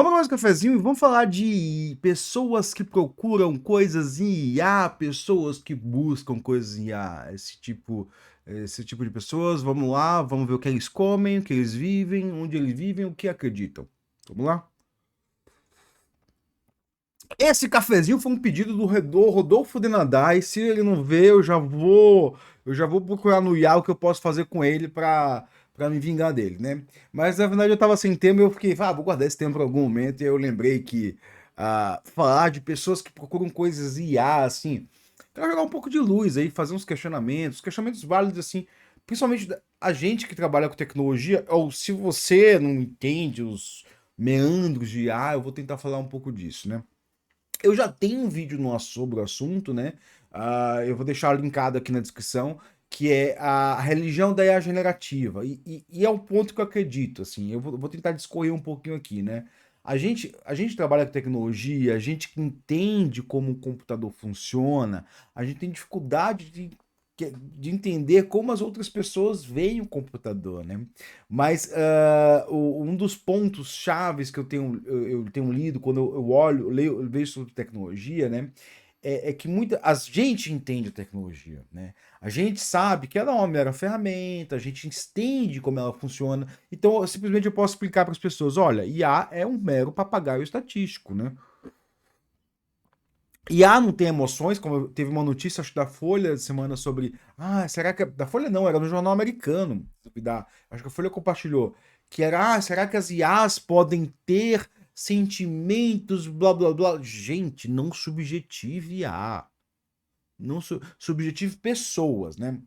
Vamos mais um cafezinho e vamos falar de pessoas que procuram coisas em IA, pessoas que buscam coisas em IA, esse tipo de pessoas. Vamos lá, vamos ver o que eles comem, o que eles vivem, onde eles vivem, o que acreditam. Vamos lá? Esse cafezinho foi um pedido do Rodolfo Denadai. Se ele não vê, eu já vou procurar no IA o que eu posso fazer com ele para me vingar dele, né? Mas na verdade eu tava sem tempo e eu fiquei, vou guardar esse tempo para algum momento. E eu lembrei que falar de pessoas que procuram coisas IA, assim, quero jogar um pouco de luz aí, fazer uns questionamentos válidos, assim, principalmente a gente que trabalha com tecnologia, ou se você não entende os meandros de IA, eu vou tentar falar um pouco disso, né? Eu já tenho um vídeo sobre o assunto, né? Eu vou deixar linkado aqui na descrição, que é a religião da IA generativa. E é um ponto que eu acredito, assim. Eu vou tentar discorrer um pouquinho aqui, né? A gente trabalha com tecnologia, a gente que entende como o computador funciona, a gente tem dificuldade de entender como as outras pessoas veem o computador, né? Mas um dos pontos chaves que eu tenho lido quando eu olho, eu vejo sobre tecnologia, né? É que a gente entende a tecnologia, né? A gente sabe que ela é uma mera ferramenta, a gente entende como ela funciona. Então, simplesmente eu posso explicar para as pessoas: olha, IA é um mero papagaio estatístico, né? IA não tem emoções, como teve uma notícia, acho, da Folha de semana sobre. Será que. Da Folha não, era no jornal americano. Acho que a Folha compartilhou. Que era, será que as IAs podem ter sentimentos, blá blá blá? Gente, não subjetive IA. Não subjetive pessoas, né?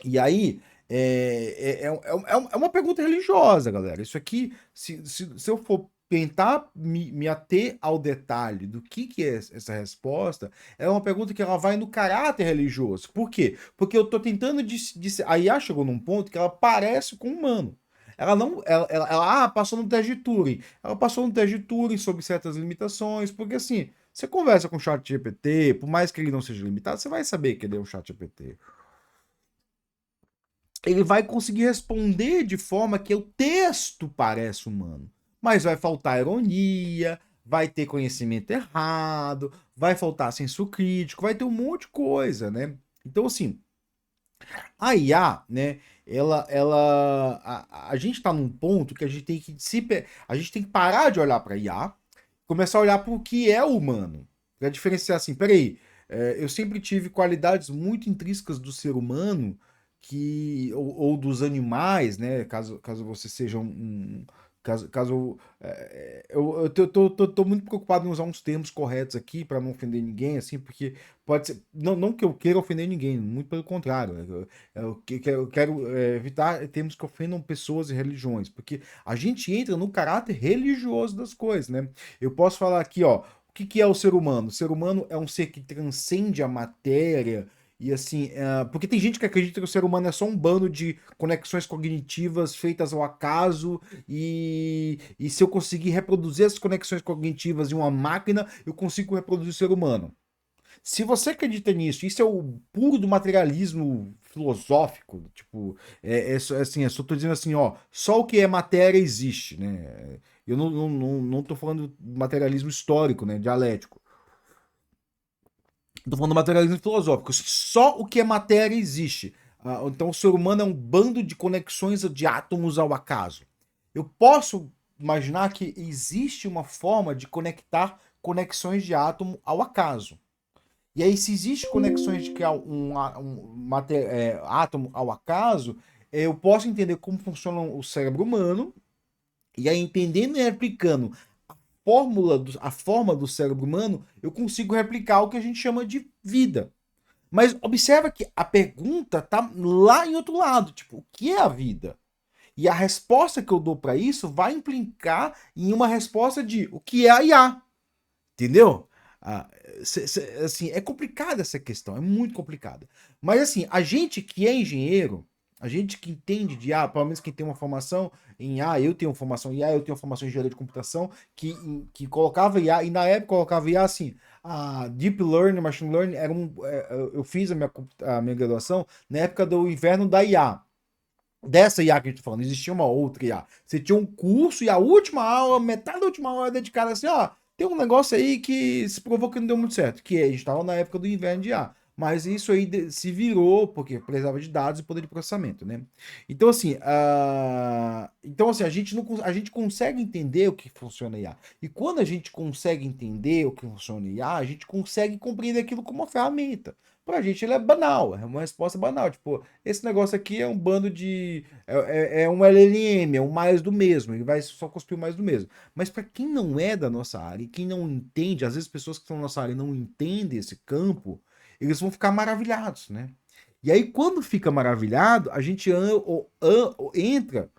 E aí. É uma pergunta religiosa, galera. Isso aqui, se eu for tentar me ater ao detalhe do que é essa resposta, é uma pergunta que ela vai no caráter religioso. Por quê? Porque eu tô tentando a IA chegou num ponto que ela parece com um humano. Ela não. Passou no teste de Turing. Ela passou no teste de Turing sobre certas limitações, porque assim, você conversa com o chat GPT, por mais que ele não seja limitado, você vai saber que ele é um chat GPT. Ele vai conseguir responder de forma que o texto parece humano. Mas vai faltar ironia, vai ter conhecimento errado, vai faltar senso crítico, vai ter um monte de coisa, né? Então, assim, a IA, né? A gente tá num ponto que a gente tem que a gente tem que parar de olhar para IA, começar a olhar para o que é humano, para diferenciar assim, peraí, eu sempre tive qualidades muito intrínsecas do ser humano ou dos animais, né? Caso você seja eu tô muito preocupado em usar uns termos corretos aqui para não ofender ninguém, assim, porque pode ser. Não que eu queira ofender ninguém, muito pelo contrário. Eu quero evitar termos que ofendam pessoas e religiões, porque a gente entra no caráter religioso das coisas, né? Eu posso falar aqui, ó, o que é o ser humano? O ser humano é um ser que transcende a matéria. E assim, porque tem gente que acredita que o ser humano é só um bando de conexões cognitivas feitas ao acaso, e se eu conseguir reproduzir essas conexões cognitivas em uma máquina, eu consigo reproduzir o ser humano. Se você acredita nisso, isso é o puro do materialismo filosófico, tipo, assim, eu só tô dizendo assim, ó, só o que é matéria existe, né? Eu não tô falando do materialismo histórico, né, dialético. Tô falando do materialismo filosófico. Só o que é matéria existe. Então o ser humano é um bando de conexões de átomos ao acaso. Eu posso imaginar que existe uma forma de conectar conexões de átomo ao acaso. E aí, se existe conexões de criar átomo ao acaso, eu posso entender como funciona o cérebro humano, e aí, entendendo e replicando a forma do cérebro humano, eu consigo replicar o que a gente chama de vida. Mas observa que a pergunta tá lá em outro lado, tipo, o que é a vida? E a resposta que eu dou para isso vai implicar em uma resposta de o que é a IA. Entendeu? Ah, assim, é complicada essa questão, é muito complicada. Mas assim, a gente que é engenheiro, a gente que entende de IA, pelo menos quem tem uma formação em IA, eu tenho formação em IA, eu tenho formação em engenharia de computação, que colocava IA, e na época colocava IA assim, a Deep Learning, Machine Learning, eu fiz a minha graduação na época do inverno da IA. Dessa IA que a gente tá falando, existia uma outra IA. Você tinha um curso e a última aula, metade da última aula é dedicada assim, ó, tem um negócio aí que se provou que não deu muito certo, que a gente estava na época do inverno de IA. Mas isso aí se virou, porque precisava de dados e poder de processamento, né? Então, assim, a gente não, a gente consegue entender o que funciona a IA. E quando a gente consegue entender o que funciona a IA, a gente consegue compreender aquilo como uma ferramenta. Pra gente ele é banal, é uma resposta banal. Tipo, esse negócio aqui é um bando de. É um LLM, é um mais do mesmo. Ele vai só cuspir o mais do mesmo. Mas para quem não é da nossa área, e quem não entende, às vezes pessoas que estão na nossa área não entendem esse campo, eles vão ficar maravilhados, né? E aí, quando fica maravilhado, a gente entra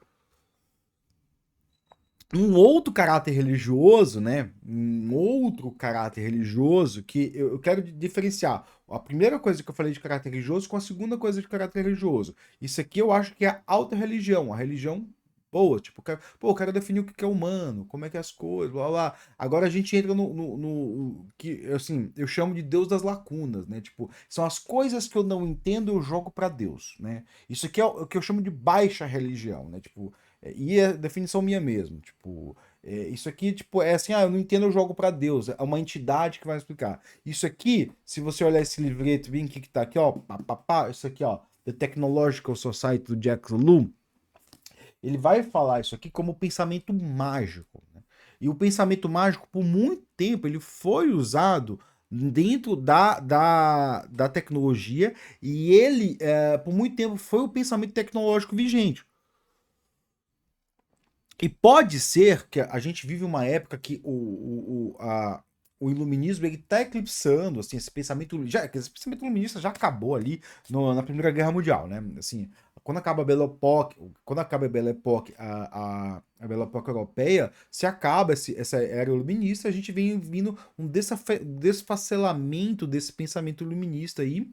um outro caráter religioso, né? Um outro caráter religioso que eu quero diferenciar. A primeira coisa que eu falei de caráter religioso com a segunda coisa de caráter religioso. Isso aqui eu acho que é a alta religião, a religião boa. Tipo, eu quero definir o que é humano, como é que é as coisas, blá blá. Agora a gente entra no que, assim, eu chamo de Deus das lacunas, né? Tipo, são as coisas que eu não entendo, eu jogo para Deus, né? Isso aqui é o que eu chamo de baixa religião, né? Tipo, e é definição minha mesmo, tipo, isso aqui, tipo, é assim, eu não entendo, eu jogo para Deus, é uma entidade que vai explicar. Isso aqui, se você olhar esse livreto, bem que tá aqui, ó, isso aqui, ó, The Technological Society do Jack Lew, ele vai falar isso aqui como pensamento mágico, né? E o pensamento mágico, por muito tempo, ele foi usado dentro da tecnologia e ele, por muito tempo, foi o pensamento tecnológico vigente. E pode ser que a gente vive uma época que o iluminismo ele está eclipsando assim, esse pensamento iluminista já acabou ali na Primeira Guerra Mundial, né? Assim, quando acaba a Belle Époque, quando acaba a Belle Époque, a Belle Époque europeia, se acaba essa era iluminista, a gente vem vindo um desfacelamento desse pensamento iluminista aí,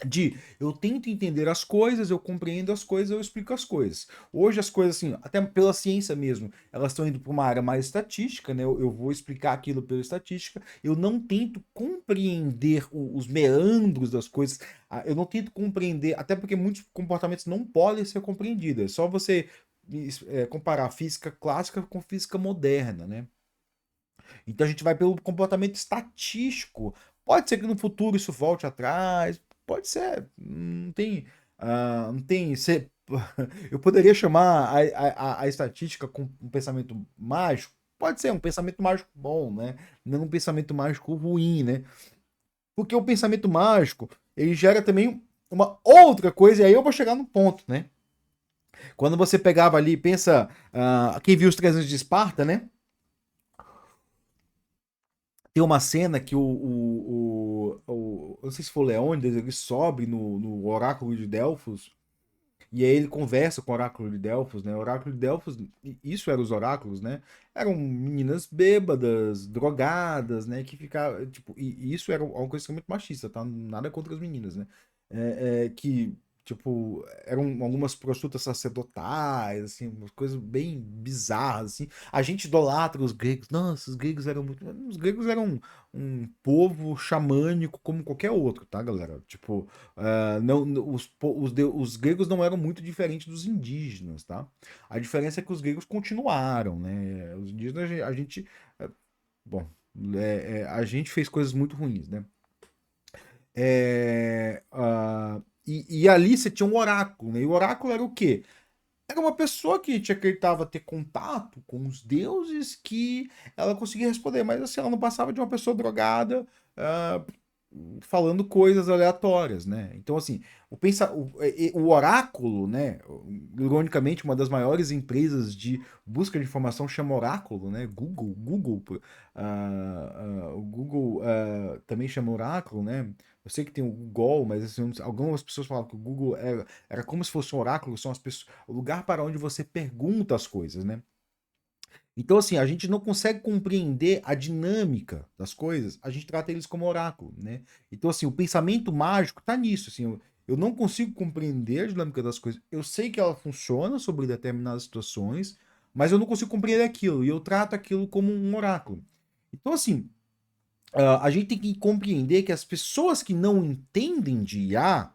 de eu tento entender as coisas, eu compreendo as coisas, eu explico as coisas. Hoje as coisas, assim, até pela ciência mesmo, elas estão indo para uma área mais estatística, né? Eu vou explicar aquilo pela estatística, eu não tento compreender os meandros das coisas, eu não tento compreender, até porque muitos comportamentos não podem ser compreendidos. É só você comparar física clássica com física moderna, né? Então a gente vai pelo comportamento estatístico. Pode ser que no futuro isso volte atrás, pode ser. Não tem. Não tem. Eu poderia chamar a estatística com um pensamento mágico. Pode ser um pensamento mágico bom, né? Não um pensamento mágico ruim, né? Porque o pensamento mágico ele gera também uma outra coisa, e aí eu vou chegar no ponto, né? Quando você pegava ali, pensa, quem viu os 300 de Esparta, né? Tem uma cena que eu não sei se foi o Leônidas, ele sobe no oráculo de Delfos, e aí ele conversa com o oráculo de Delfos, né? O oráculo de Delfos, isso eram os oráculos, né? Eram meninas bêbadas, drogadas, né? Que ficavam, tipo, e isso era uma coisa muito machista, tá? Nada contra as meninas, né? Que, tipo, eram algumas prostitutas sacerdotais, assim, umas coisas bem bizarras, assim. A gente idolatra os gregos. Nossa, os gregos eram muito. Os gregos eram um povo xamânico como qualquer outro, tá, galera? Tipo, não, os gregos não eram muito diferentes dos indígenas, tá? A diferença é que os gregos continuaram, né? Os indígenas, a gente. Bom, a gente fez coisas muito ruins, né? E ali você tinha um oráculo, né? E o oráculo era o quê? Era uma pessoa que te acreditava ter contato com os deuses que ela conseguia responder, mas assim, ela não passava de uma pessoa drogada, ah, falando coisas aleatórias, né? Então, assim, o oráculo, né? Ironicamente, uma das maiores empresas de busca de informação chama Oráculo, né? O Google também chama Oráculo, né? Eu sei que tem o Google, mas assim, algumas pessoas falam que o Google era como se fosse um oráculo, são as pessoas, o lugar para onde você pergunta as coisas, né? Então, assim, a gente não consegue compreender a dinâmica das coisas, a gente trata eles como oráculo, né? Então, assim, o pensamento mágico tá nisso, assim, eu não consigo compreender a dinâmica das coisas. Eu sei que ela funciona sobre determinadas situações, mas eu não consigo compreender aquilo, e eu trato aquilo como um oráculo. Então, assim, a gente tem que compreender que as pessoas que não entendem de IA,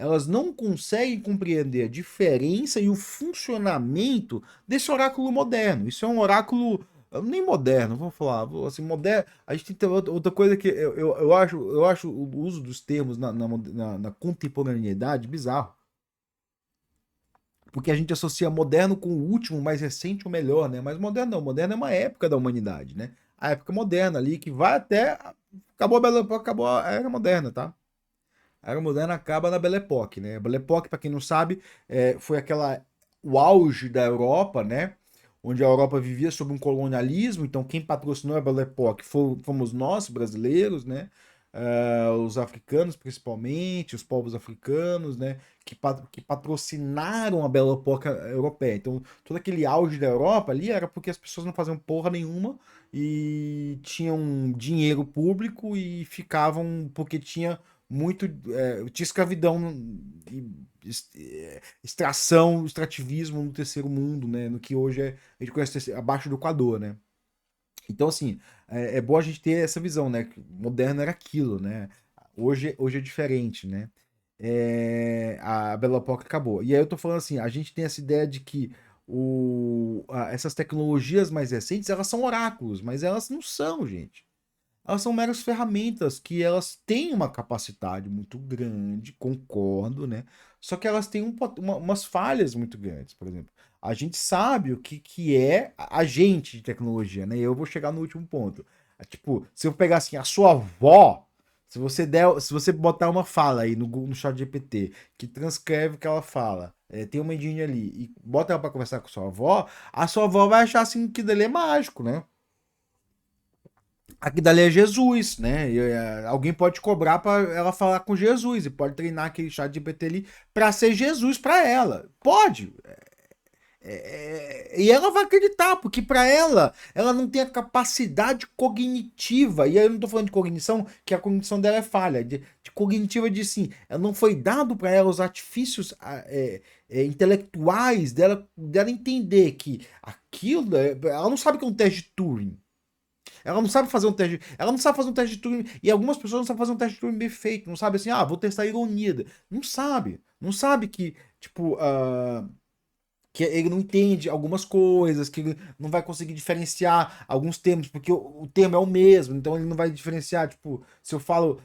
elas não conseguem compreender a diferença e o funcionamento desse oráculo moderno. Isso é um oráculo nem moderno, vamos falar, assim, moderno. A gente tem que ter outra coisa que eu acho o uso dos termos na contemporaneidade bizarro. Porque a gente associa moderno com o último, mais recente, o melhor, né? Mas moderno não, moderno é uma época da humanidade, né? A época moderna ali, que vai até. Acabou a Belle Époque, acabou a Era Moderna, tá? A Era Moderna acaba na Belle Époque, né? A Belle Époque, pra quem não sabe, foi o auge da Europa, né? Onde a Europa vivia sob um colonialismo, então quem patrocinou a Belle Époque fomos nós, brasileiros, né? Os africanos, principalmente, os povos africanos, né? Que patrocinaram a Belle Époque europeia. Então, todo aquele auge da Europa ali era porque as pessoas não faziam porra nenhuma e tinham dinheiro público e ficavam porque muito. Tinha escravidão e extração, extrativismo no terceiro mundo, né? No que hoje a gente conhece abaixo do Equador, né? Então, assim, é bom a gente ter essa visão, né? Que moderno era aquilo, né? Hoje é diferente, né? A Belle Époque acabou. E aí eu tô falando assim, a gente tem essa ideia de que essas tecnologias mais recentes, elas são oráculos, mas elas não são, gente. Elas são meras ferramentas que elas têm uma capacidade muito grande, concordo, né? Só que elas têm umas falhas muito grandes, por exemplo. A gente sabe o que é agente de tecnologia, né? E eu vou chegar no último ponto. Tipo, se eu pegar assim, a sua avó, se você botar uma fala aí no chat GPT que transcreve o que ela fala, tem uma engine ali, e bota ela pra conversar com a sua avó vai achar assim que dele é mágico, né? Aqui dali é Jesus, né? Alguém pode cobrar para ela falar com Jesus e pode treinar aquele chat de GPT ali para ser Jesus para ela. Pode. E ela vai acreditar, porque para ela não tem a capacidade cognitiva. E aí eu não tô falando de cognição, que a cognição dela é falha. De cognitiva de sim, ela não foi dado para ela os artifícios intelectuais dela entender que aquilo. Ela não sabe o que é um teste de Turing. Ela não sabe fazer um teste. Ela não sabe fazer um teste de Turing. E algumas pessoas não sabem fazer um teste de Turing bem feito. Não sabe assim, vou testar a ironia. Não sabe. Não sabe que, tipo, que ele não entende algumas coisas, que ele não vai conseguir diferenciar alguns termos, porque o termo é o mesmo, então ele não vai diferenciar. Tipo, se eu falo.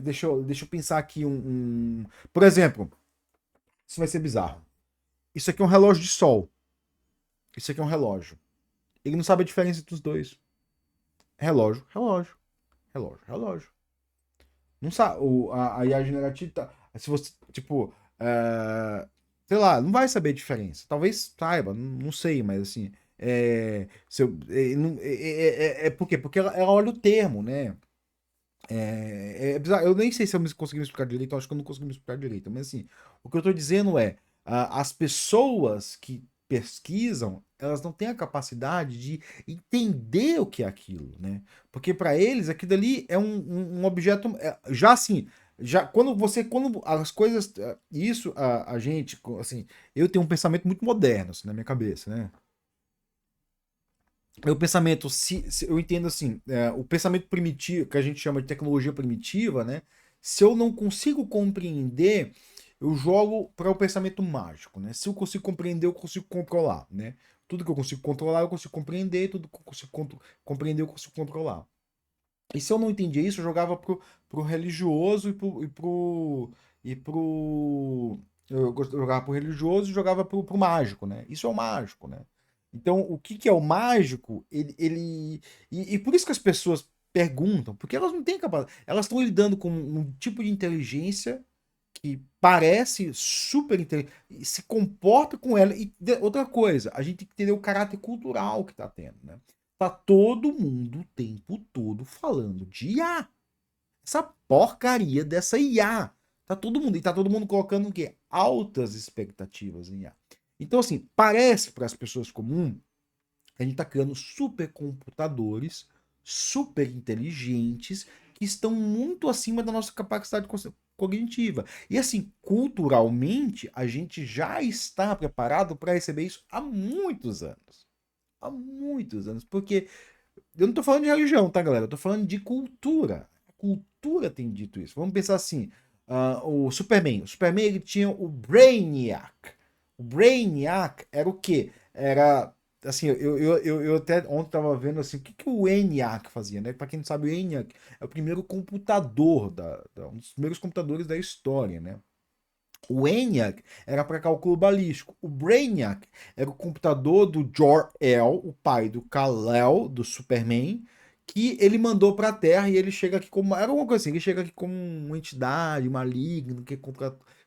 Deixa eu pensar aqui Por exemplo, isso vai ser bizarro. Isso aqui é um relógio de sol. Isso aqui é um relógio. Ele não sabe a diferença entre os dois. Relógio, relógio. Relógio, relógio. Não sabe. A IA generativa. Se você, tipo. Sei lá, não vai saber a diferença. Talvez saiba, não sei, mas assim. Por quê? Porque ela olha o termo, né? Bizarro. Eu nem sei se eu consegui me explicar direito, eu acho que eu não consegui me explicar direito. Mas assim, o que eu tô dizendo é, as pessoas que pesquisam, elas não têm a capacidade de entender o que é aquilo, né? Porque para eles aquilo ali é um objeto, já assim, já quando as coisas, isso a gente, assim, eu tenho um pensamento muito moderno assim, na minha cabeça, né? O pensamento, se eu entendo assim, o pensamento primitivo, que a gente chama de tecnologia primitiva, né? Se eu não consigo compreender, eu jogo para o pensamento mágico, né? Se eu consigo compreender, eu consigo controlar, né? Tudo que eu consigo controlar, eu consigo compreender, tudo que eu consigo compreender, eu consigo controlar. E se eu não entendia isso, eu jogava pro religioso eu jogava pro religioso e jogava pro mágico, né? Isso é o mágico, né? Então, o que é o mágico, e por isso que as pessoas perguntam, porque elas não têm capacidade. Elas estão lidando com um tipo de inteligência que parece super inteligente, e se comporta com ela. E outra coisa, a gente tem que entender o caráter cultural que tá tendo, né? Tá todo mundo o tempo todo falando de IA. Essa porcaria dessa IA. E tá todo mundo colocando o quê? Altas expectativas em IA. Então, assim, parece para as pessoas comuns que a gente está criando supercomputadores super inteligentes que estão muito acima da nossa capacidade cognitiva. E assim, culturalmente, a gente já está preparado para receber isso há muitos anos. Há muitos anos. Porque eu não tô falando de religião, tá, galera? Eu tô falando de cultura. A cultura tem dito isso. Vamos pensar assim. O Superman. O Superman ele tinha o Brainiac. O Brainiac era o quê? Era assim, eu até ontem tava vendo assim, o que, que o ENIAC fazia, né? Para quem não sabe, o ENIAC é o primeiro computador um dos primeiros computadores da história, né? O ENIAC era para cálculo balístico. O Brainiac era o computador do Jor-El, o pai do Kal-El, do Superman, que ele mandou para a Terra e ele chega aqui como. Era uma coisa assim, ele chega aqui como uma entidade maligna que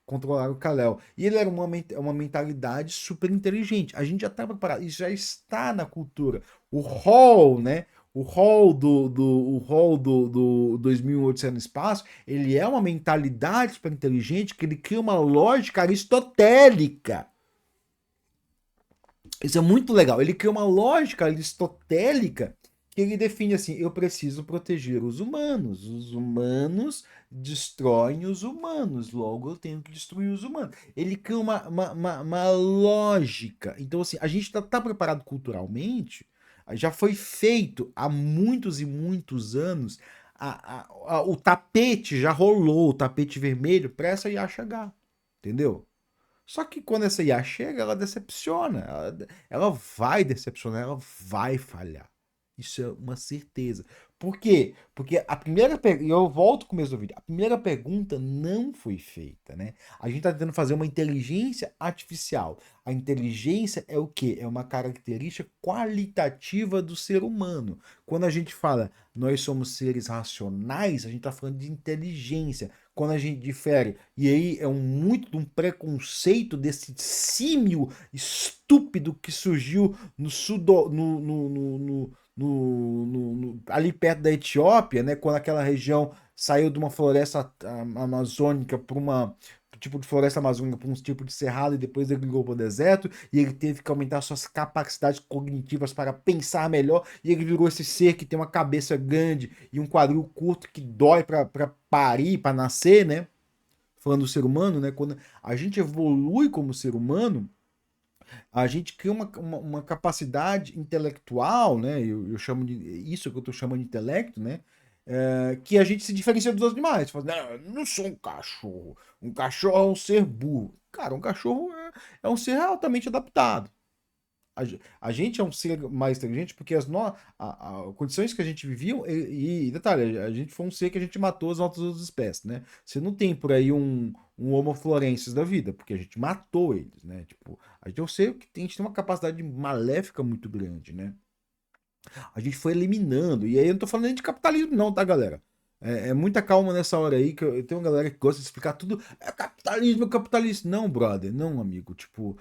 controlar o Kal-El. E ele era uma mentalidade super inteligente. A gente já está preparado, isso já está na cultura. O Hall, né? O Hall do 2008 no espaço, ele é uma mentalidade super inteligente que ele cria uma lógica aristotélica. Isso é muito legal. Ele cria uma lógica aristotélica que ele define assim: eu preciso proteger os humanos. Os humanos destroem os humanos, logo eu tenho que destruir os humanos. Ele cria uma lógica. Então, assim, a gente está preparado culturalmente, já foi feito há muitos e muitos anos. O tapete já rolou, o tapete vermelho para essa IA chegar. Entendeu? Só que quando essa IA chega, ela decepciona. Ela vai decepcionar, ela vai falhar. Isso é uma certeza. Por quê? Porque a primeira pergunta, e eu volto com o começo do vídeo, a primeira pergunta não foi feita, né? A gente está tentando fazer uma inteligência artificial. A inteligência é o quê? É uma característica qualitativa do ser humano. Quando a gente fala nós somos seres racionais, a gente está falando de inteligência. Quando a gente difere, e aí é muito de um preconceito desse símio estúpido que surgiu no sudo, ali perto da Etiópia, né? Quando aquela região saiu de uma floresta amazônica para uma tipo de floresta amazônica para um tipo de cerrado e depois ele ligou para o deserto e ele teve que aumentar suas capacidades cognitivas para pensar melhor e ele virou esse ser que tem uma cabeça grande e um quadril curto que dói para parir, para nascer, né? Falando do ser humano, né? Quando a gente evolui como ser humano, a gente cria uma capacidade intelectual, né? Eu chamo de isso que eu estou chamando de intelecto, né? Que a gente se diferencia dos outros animais. Fala, não, eu não sou um cachorro. Um cachorro é um ser burro. Cara, um cachorro é um ser altamente adaptado. A gente é um ser mais inteligente porque as condições que a gente vivia, e detalhe, a gente foi um ser que a gente matou as nossas outras espécies, né? Você não tem por aí um Homo florensis da vida, porque a gente matou eles, né? Tipo, a gente é um ser que a gente tem uma capacidade maléfica muito grande, né? A gente foi eliminando. E aí eu não tô falando nem de capitalismo, não, tá, galera? É muita calma nessa hora aí, que eu tenho uma galera que gosta de explicar tudo. É capitalismo, é capitalismo. Não, brother, não, amigo. Tipo,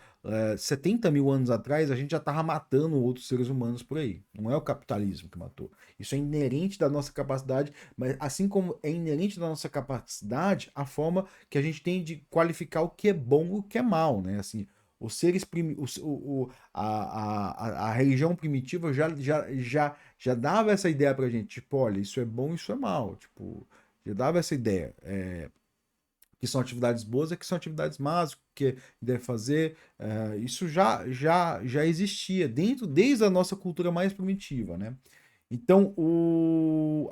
70 mil anos atrás, a gente já tava matando outros seres humanos por aí. Não é o capitalismo que matou. Isso é inerente da nossa capacidade, mas assim como é inerente da nossa capacidade, a forma que a gente tem de qualificar o que é bom e o que é mal, né? Assim, os seres a religião primitiva já dava essa ideia pra gente, tipo, olha, isso é bom, isso é mal, tipo, já dava essa ideia, que são atividades boas e que são atividades más, o que deve fazer, isso já existia desde a nossa cultura mais primitiva, né? Então, o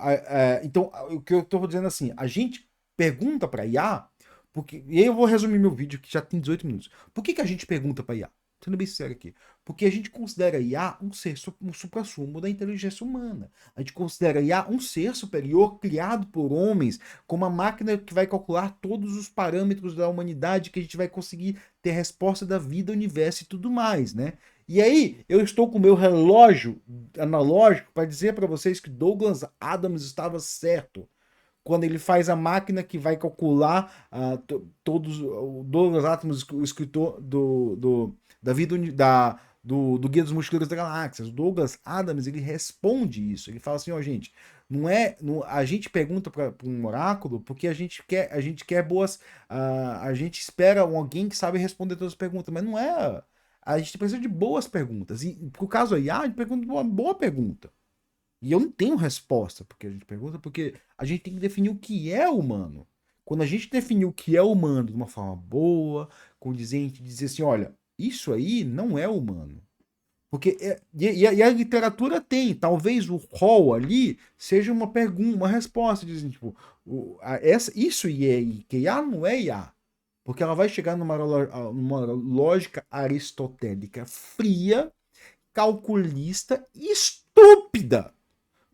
que eu estou dizendo assim, a gente pergunta para IA, porque, e aí eu vou resumir meu vídeo que já tem 18 minutos. Por que a gente pergunta para IA? Sendo bem sincero aqui. Porque a gente considera IA um ser, um suprassumo da inteligência humana. A gente considera IA um ser superior criado por homens, com uma máquina que vai calcular todos os parâmetros da humanidade, que a gente vai conseguir ter resposta da vida, universo e tudo mais, né? E aí, eu estou com o meu relógio analógico para dizer para vocês que Douglas Adams estava certo quando ele faz a máquina que vai calcular todos. O Douglas Adams, o escritor da vida do Guia dos Mochileiros da Galáxia. O Douglas Adams ele responde isso. Ele fala assim: ó, gente, a gente pergunta para um oráculo porque a gente quer boas. A gente espera alguém que sabe responder todas as perguntas, mas não é. A gente precisa de boas perguntas. E por caso aí, a gente pergunta uma boa pergunta. E eu não tenho resposta porque a gente pergunta, porque a gente tem que definir o que é humano. Quando a gente definir o que é humano de uma forma boa, condizente, dizer assim, olha, isso aí não é humano. Porque e a literatura tem, talvez o rol ali seja uma pergunta, uma resposta, dizem, tipo, isso IKEA não é IA. Porque ela vai chegar numa lógica aristotélica fria, calculista e estúpida.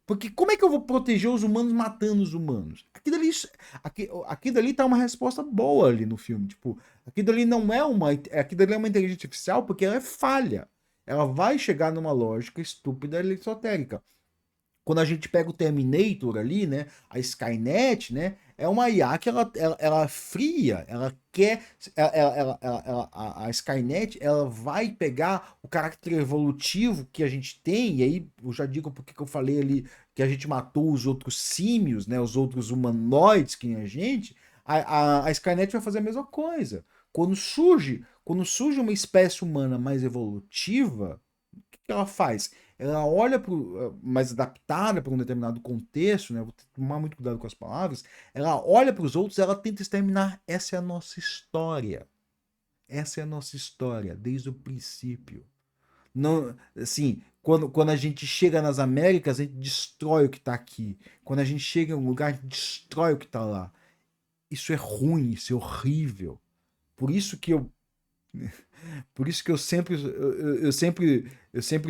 Porque como é que eu vou proteger os humanos matando os humanos? Aqui dali tá uma resposta boa ali no filme. Tipo, aqui dali não é uma. Aqui dali é uma inteligência artificial porque ela é falha. Ela vai chegar numa lógica estúpida e esotérica. Quando a gente pega o Terminator ali, né? A Skynet, né? É uma IA que ela fria, ela quer. A Skynet ela vai pegar o caráter evolutivo que a gente tem, e aí eu já digo porque que eu falei ali que a gente matou os outros símios, né? Os outros humanoides que nem a gente. A Skynet vai fazer a mesma coisa. Quando surge uma espécie humana mais evolutiva, que ela faz? Ela olha mais adaptada para um determinado contexto, né? Vou tomar muito cuidado com as palavras. Ela olha para os outros, ela tenta exterminar. Essa é a nossa história. Essa é a nossa história desde o princípio. Não, assim, quando a gente chega nas Américas, a gente destrói o que está aqui. Quando a gente chega em um lugar, a gente destrói o que está lá. Isso é ruim, isso é horrível. Por isso que eu Por isso que eu sempre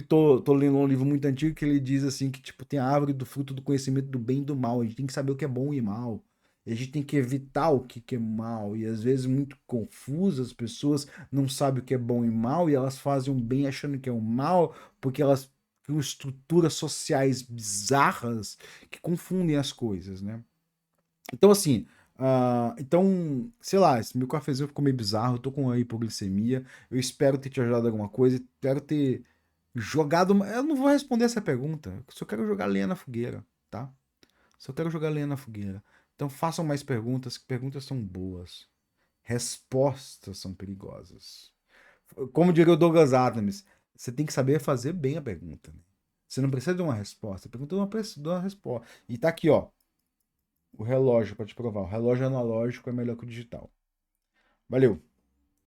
tô lendo um livro muito antigo que ele diz assim que tipo tem a árvore do fruto do conhecimento do bem e do mal. A gente tem que saber o que é bom e mal. E a gente tem que evitar o que é mal. E às vezes muito confuso, as pessoas não sabem o que é bom e mal e elas fazem o bem achando que é o mal porque elas criam estruturas sociais bizarras que confundem as coisas, né? Então, assim, então, sei lá, esse meu cafezinho ficou meio bizarro, eu tô com hipoglicemia, eu espero ter te ajudado em alguma coisa, espero ter jogado. Eu não vou responder essa pergunta, eu só quero jogar lenha na fogueira, tá? Só quero jogar lenha na fogueira. Então façam mais perguntas, que perguntas são boas. Respostas são perigosas. Como diria o Douglas Adams, você tem que saber fazer bem a pergunta, né? Você não precisa de uma resposta, a pergunta de uma resposta. E tá aqui, ó. O relógio para te provar. O relógio analógico é melhor que o digital. Valeu!